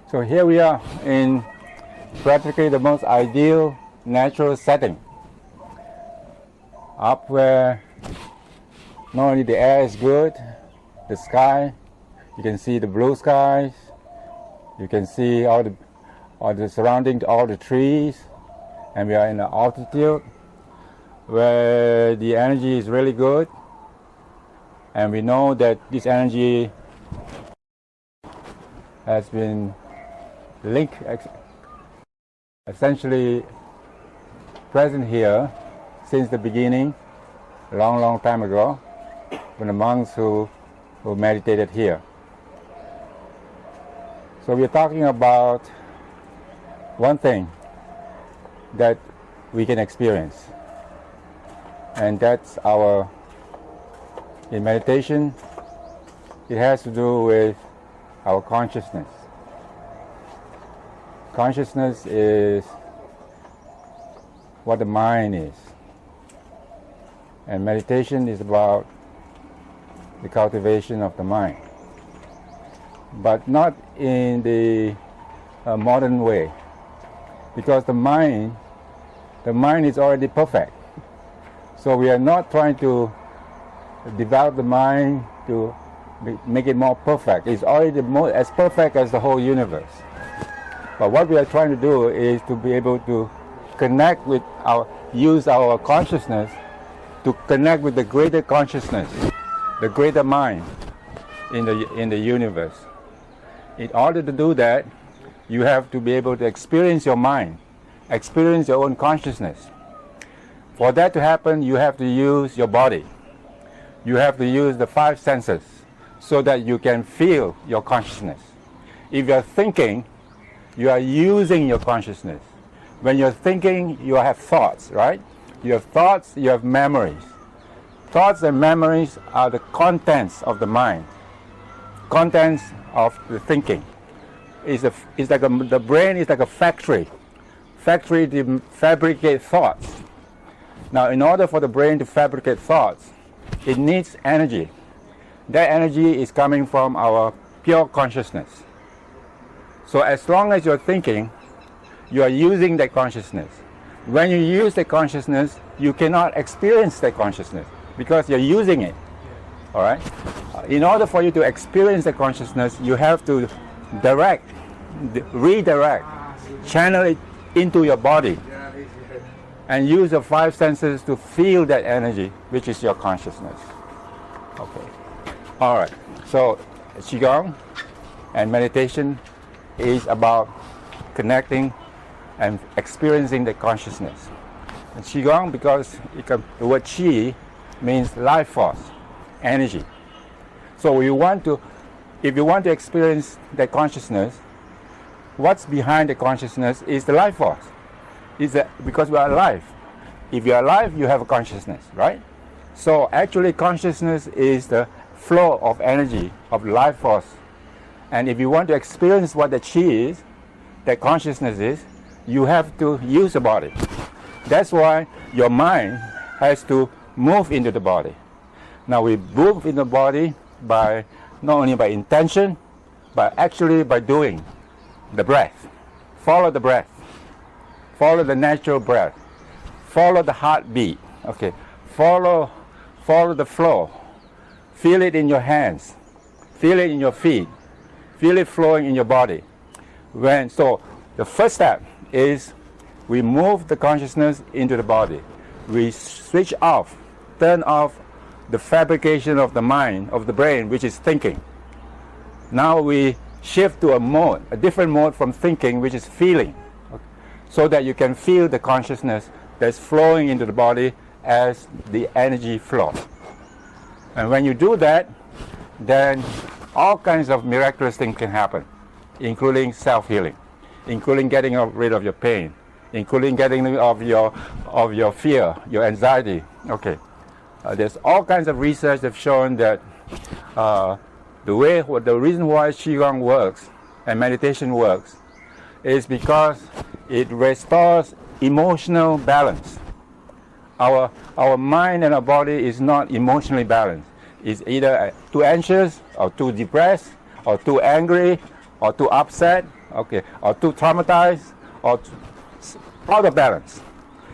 So here we are in practically the most ideal natural setting. Up where not only the air is good, the sky, you can see the blue skies, you can see all the surrounding, all the trees, and we are in an altitude where the energy is really good, and we know that this energy has been linked, essentially present here since the beginning, a long time ago, when the monks who meditated here. So we're talking about one thing that we can experience, and that's in meditation, it has to do with our consciousness. Consciousness is what the mind is, and meditation is about the cultivation of the mind, but not in the modern way, because the mind is already perfect. So we are not trying to develop the mind to make it more perfect. It's already as perfect as the whole universe. But what we are trying to do is to be able to connect with use our consciousness to connect with the greater consciousness, the greater mind in the universe. In order to do that, you have to be able to experience your mind, experience your own consciousness. For that to happen, you have to use your body. You have to use the 5 senses so that you can feel your consciousness. If you're thinking, you are using your consciousness. When you're thinking, you have thoughts, right? You have thoughts, you have memories. Thoughts and memories are the contents of the mind, contents of the thinking. The brain is like a factory to fabricate thoughts. Now, in order for the brain to fabricate thoughts, it needs energy. That energy is coming from our pure consciousness. So as long as you're thinking, you are using that consciousness. When you use the consciousness, you cannot experience that consciousness because you're using it. All right? In order for you to experience the consciousness, you have to redirect, channel it into your body, and use the 5 senses to feel that energy, which is your consciousness. Okay. All right. So Qigong and meditation is about connecting and experiencing the consciousness. And Qigong, because the word Qi means life force, energy. So if you want to experience that consciousness, what's behind the consciousness is the life force. Because we are alive. If you are alive, you have a consciousness, right? So actually consciousness is the flow of energy, of life force. And if you want to experience what the Qi is, that consciousness is, you have to use the body. That's why your mind has to move into the body. Now we move in the body by not only by intention, but actually by doing the breath. Follow the breath. Follow the natural breath. Follow the heartbeat. Okay. Follow the flow. Feel it in your hands. Feel it in your feet. Feel it flowing in your body. So the first step is we move the consciousness into the body. We switch off, turn off the fabrication of the mind, of the brain, which is thinking. Now we shift to a different mode from thinking, which is feeling, so that you can feel the consciousness that's flowing into the body as the energy flows. And when you do that, then all kinds of miraculous things can happen, including self-healing, including getting rid of your pain, including getting rid of your fear, your anxiety. Okay, there's all kinds of research that have shown that the reason why Qigong works and meditation works is because it restores emotional balance. Our mind and our body is not emotionally balanced. It's either too anxious or too depressed or too angry or too upset okay, or too traumatized, or out of balance.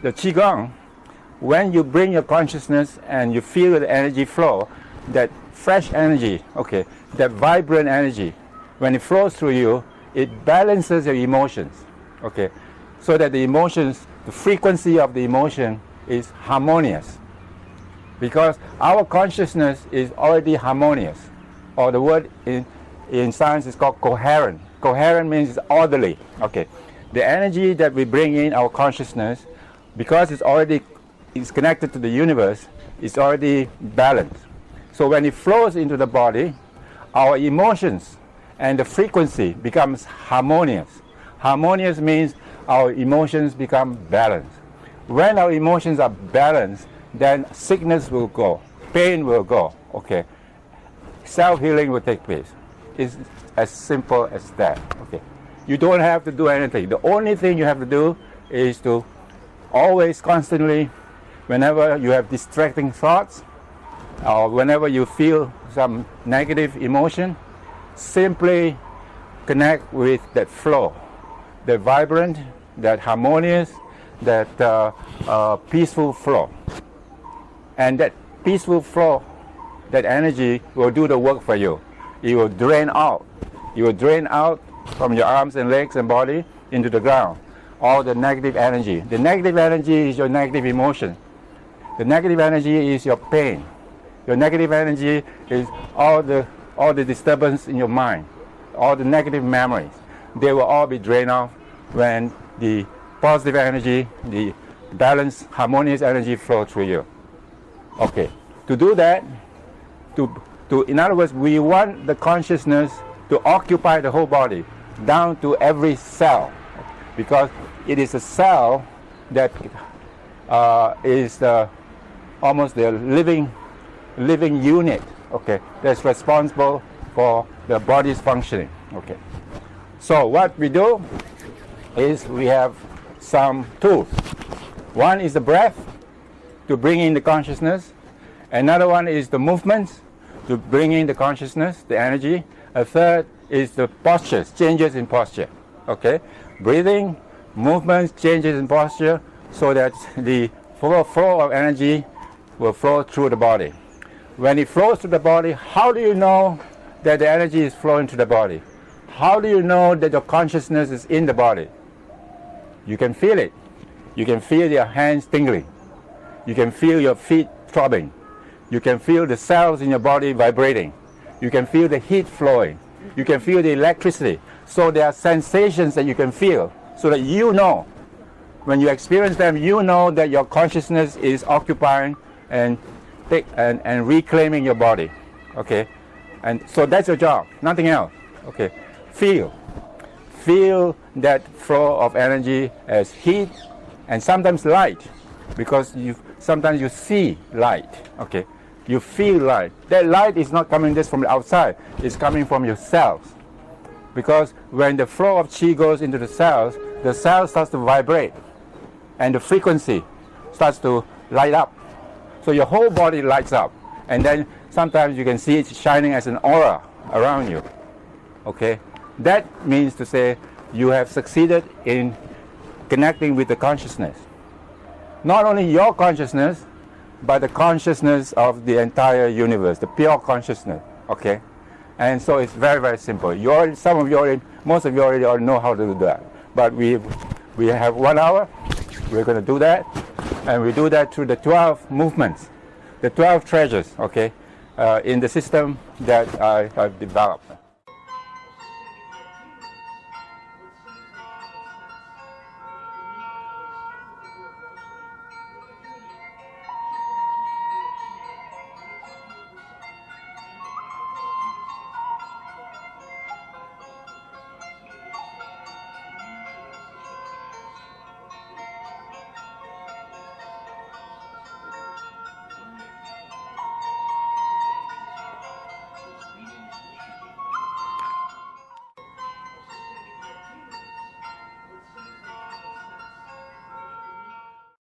The Qigong, when you bring your consciousness and you feel the energy flow, that fresh energy, okay, that vibrant energy, when it flows through you, it balances your emotions, okay, so that the emotions, the frequency of the emotion is harmonious. Because our consciousness is already harmonious, or the word in science is called coherent. Coherent means orderly, okay. The energy that we bring in our consciousness, because it's connected to the universe, it's already balanced. So when it flows into the body, our emotions and the frequency becomes harmonious. Harmonious means our emotions become balanced. When our emotions are balanced, then sickness will go, pain will go, okay. Self-healing will take place. It's as simple as that, okay. You don't have to do anything. The only thing you have to do is to always, constantly, whenever you have distracting thoughts, or whenever you feel some negative emotion, simply connect with that flow, that vibrant, that harmonious, that peaceful flow. And that peaceful flow, that energy will do the work for you. It will drain out. You will drain out from your arms and legs and body into the ground all the negative energy. The negative energy is your negative emotion. The negative energy is your pain. Your negative energy is all the disturbance in your mind, all the negative memories. They will all be drained off when the positive energy, the balanced, harmonious energy flows through you. Okay, to do that, in other words, we want the consciousness to occupy the whole body, down to every cell, because it is a cell that is almost the living unit, okay, that's responsible for the body's functioning, okay. So what we do is we have some tools. One is the breath, to bring in the consciousness. Another one is the movements, to bring in the consciousness, the energy. A third is the postures, changes in posture, okay. Breathing, movements, changes in posture, so that the flow of energy will flow through the body. When it flows through the body, how do you know that the energy is flowing through the body? How do you know that your consciousness is in the body? You can feel it. You can feel your hands tingling. You can feel your feet throbbing. You can feel the cells in your body vibrating. You can feel the heat flowing. You can feel the electricity. So there are sensations that you can feel, so that you know, when you experience them, you know that your consciousness is occupying and reclaiming your body, okay? And so that's your job, nothing else, okay? Feel that flow of energy as heat and sometimes light, because sometimes you see light, okay? You feel light. That light is not coming just from the outside, it's coming from your cells. Because when the flow of Qi goes into the cells starts to vibrate, and the frequency starts to light up. So your whole body lights up, and then sometimes you can see it shining as an aura around you, okay? That means to say you have succeeded in connecting with the consciousness. Not only your consciousness, but the consciousness of the entire universe, the pure consciousness, okay? And so it's very, very simple. Most of you already know how to do that. But we have 1 hour, we're going to do that, and we do that through the 12 movements, the 12 treasures, okay, in the system that I have developed.